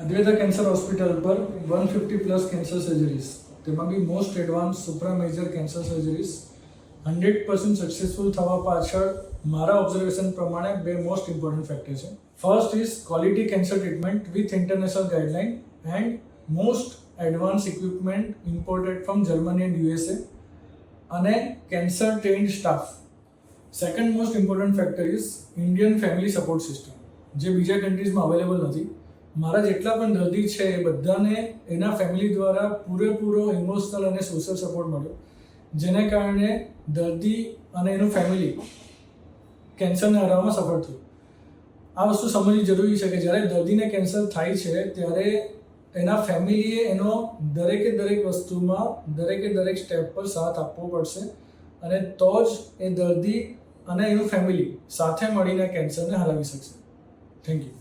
અદ્વૈતા cancer hospital પર 150 plus cancer surgeries, તેમાં બી most advance સુપ્રા major cancer surgeries 100% successful થવા પાછળ મારા ઓબ્ઝર્વેશન પ્રમાણે બે મોસ્ટ ઇમ્પોર્ટન્ટ ફેક્ટર છે. First is quality cancer treatment with international guideline and most advance equipment imported from Germany and USA અને cancer trend staff. Second most important factor is Indian family support system, જે બીજા કન્ટ્રીઝમાં available નથી. મારા જેટલા પણ દર્દી છે એ બધાને એના ફેમિલી દ્વારા પૂરેપૂરો ઇમોશનલ અને સોશિયલ સપોર્ટ મળ્યો, જેને કારણે દર્દી અને એનું ફેમિલી કેન્સરને હરાવવામાં સફળ થયું. આ વસ્તુ સમજવી જરૂરી છે કે જ્યારે દર્દીને કેન્સર થાય છે ત્યારે એના ફેમિલીએ એનો દરેક વસ્તુમાં દરેક સ્ટેપ પર સાથ આપવો પડશે અને તો જ એ દર્દી અને એનું ફેમિલી સાથે મળીને કેન્સરને હરાવી શકશે. Thank you.